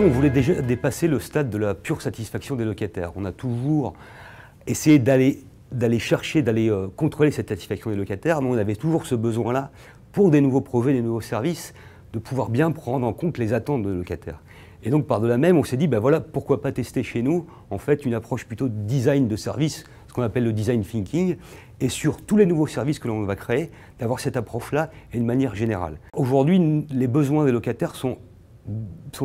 Nous, on voulait déjà dépasser le stade de la pure satisfaction des locataires. On a toujours essayé d'aller chercher, d'aller contrôler cette satisfaction des locataires, mais on avait toujours ce besoin-là, pour des nouveaux projets, des nouveaux services, de pouvoir bien prendre en compte les attentes des locataires. Et donc par-delà même, on s'est dit, ben voilà, pourquoi pas tester chez nous, en fait, une approche plutôt de design de service, ce qu'on appelle le design thinking, et sur tous les nouveaux services que l'on va créer, d'avoir cette approche-là et de manière générale. Aujourd'hui, les besoins des locataires sont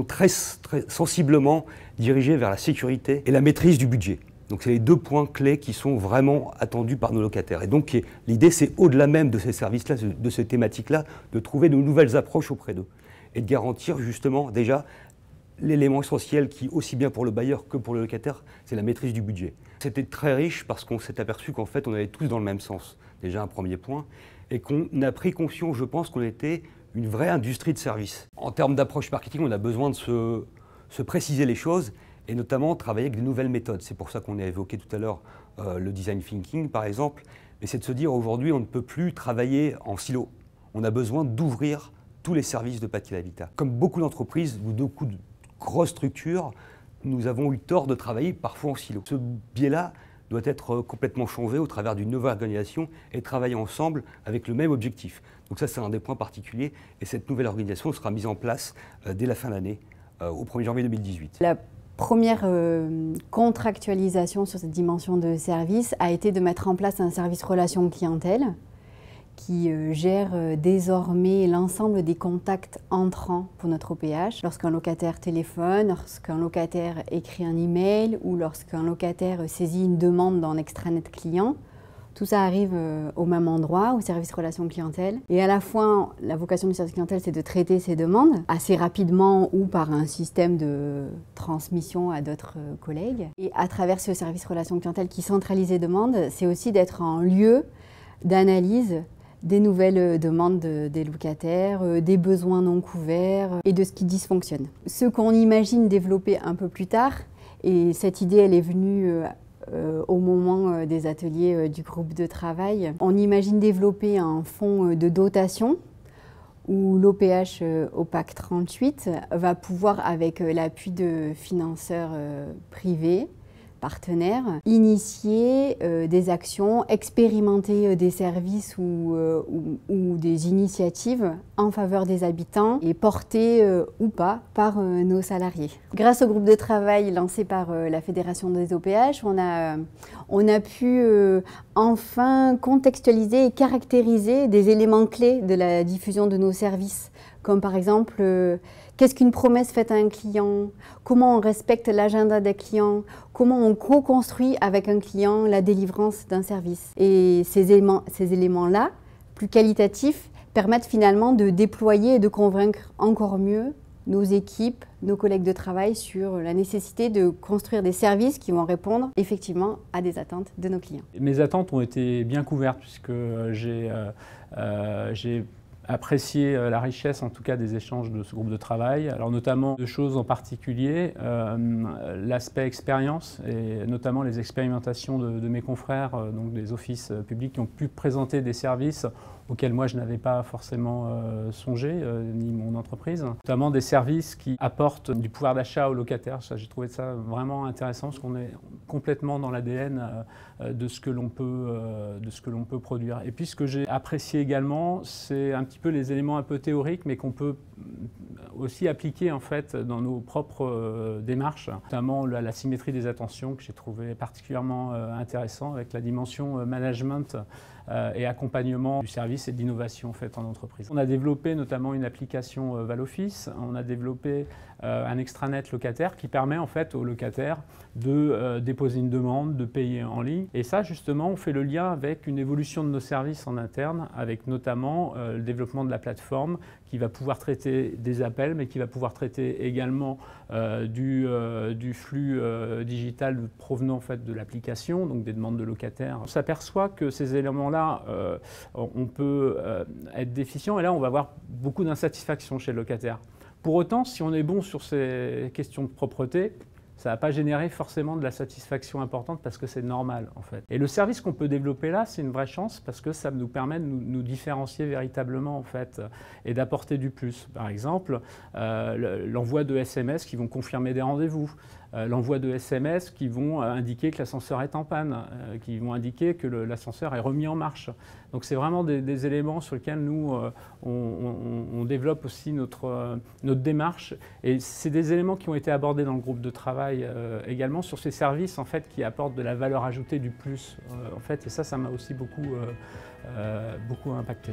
très sensiblement dirigés vers la sécurité et la maîtrise du budget. Donc c'est les deux points clés qui sont vraiment attendus par nos locataires. Et donc l'idée, c'est au-delà même de ces services-là, de ces thématiques-là, de trouver de nouvelles approches auprès d'eux et de garantir justement déjà l'élément essentiel qui, aussi bien pour le bailleur que pour le locataire, c'est la maîtrise du budget. C'était très riche parce qu'on s'est aperçu qu'en fait on allait tous dans le même sens, déjà un premier point, et qu'on a pris conscience, je pense, qu'on était une vraie industrie de service. En termes d'approche marketing, on a besoin de se préciser les choses et notamment travailler avec de nouvelles méthodes. C'est pour ça qu'on a évoqué tout à l'heure le design thinking, par exemple, mais c'est de se dire aujourd'hui on ne peut plus travailler en silo. On a besoin d'ouvrir tous les services de Pattaya Habitat. Comme beaucoup d'entreprises ou beaucoup de grosses structures, nous avons eu tort de travailler parfois en silo. Ce biais-là doit être complètement changé au travers d'une nouvelle organisation et travailler ensemble avec le même objectif. Donc ça, c'est un des points particuliers et cette nouvelle organisation sera mise en place dès la fin d'année, au 1er janvier 2018. La première contractualisation sur cette dimension de service a été de mettre en place un service relation clientèle qui gère désormais l'ensemble des contacts entrants pour notre OPH. Lorsqu'un locataire téléphone, lorsqu'un locataire écrit un email ou lorsqu'un locataire saisit une demande dans l'extranet client, tout ça arrive au même endroit, au service relation clientèle. Et à la fois, la vocation du service clientèle, c'est de traiter ces demandes assez rapidement ou par un système de transmission à d'autres collègues. Et à travers ce service relation clientèle qui centralise les demandes, c'est aussi d'être en lieu d'analyse des nouvelles demandes des locataires, des besoins non couverts et de ce qui dysfonctionne. Ce qu'on imagine développer un peu plus tard, et cette idée elle est venue au moment des ateliers du groupe de travail, on imagine développer un fonds de dotation où l'OPH OPAC 38 va pouvoir, avec l'appui de financeurs privés, partenaires, initier des actions, expérimenter des services ou des initiatives en faveur des habitants et portées ou pas par nos salariés. Grâce au groupe de travail lancé par la Fédération des OPH, on a pu enfin contextualiser et caractériser des éléments clés de la diffusion de nos services, comme par exemple qu'est-ce qu'une promesse faite à un client, comment on respecte l'agenda des clients, comment on co-construit avec un client la délivrance d'un service. Et ces éléments-là, plus qualitatifs, permettent finalement de déployer et de convaincre encore mieux nos équipes, nos collègues de travail sur la nécessité de construire des services qui vont répondre effectivement à des attentes de nos clients. Mes attentes ont été bien couvertes puisque j'ai apprécier la richesse en tout cas des échanges de ce groupe de travail. Alors notamment deux choses en particulier, l'aspect expérience et notamment les expérimentations de mes confrères, donc des offices publics qui ont pu présenter des services auxquels moi je n'avais pas forcément songé, ni mon entreprise. Notamment des services qui apportent du pouvoir d'achat aux locataires. J'ai trouvé ça vraiment intéressant parce qu'on est complètement dans l'ADN de ce que l'on peut produire. Et puis ce que j'ai apprécié également, c'est un petit peu les éléments un peu théoriques, mais qu'on peut aussi appliquer en fait dans nos propres démarches, notamment la symétrie des attentions que j'ai trouvé particulièrement intéressant avec la dimension management et accompagnement du service et de l'innovation en fait en entreprise. On a développé notamment une application Valoffice, on a développé un extranet locataire qui permet en fait aux locataires de déposer une demande, de payer en ligne. Et ça justement, on fait le lien avec une évolution de nos services en interne, avec notamment le développement de la plateforme qui va pouvoir traiter des appels, mais qui va pouvoir traiter également du flux digital provenant en fait de l'application, donc des demandes de locataires. On s'aperçoit que ces éléments-là, on peut être déficient et là on va avoir beaucoup d'insatisfaction chez le locataire. Pour autant, si on est bon sur ces questions de propreté, Ça ne va pas générer forcément de la satisfaction importante parce que c'est normal en fait. Et le service qu'on peut développer là, c'est une vraie chance parce que ça nous permet de nous différencier véritablement en fait et d'apporter du plus. Par exemple, l'envoi de SMS qui vont confirmer des rendez-vous, l'envoi de SMS qui vont indiquer que l'ascenseur est en panne, qui vont indiquer que l'ascenseur est remis en marche. Donc c'est vraiment des éléments sur lesquels nous, on développe aussi notre démarche. Et c'est des éléments qui ont été abordés dans le groupe de travail également sur ces services en fait, qui apportent de la valeur ajoutée du plus. En fait, et ça m'a aussi beaucoup impacté.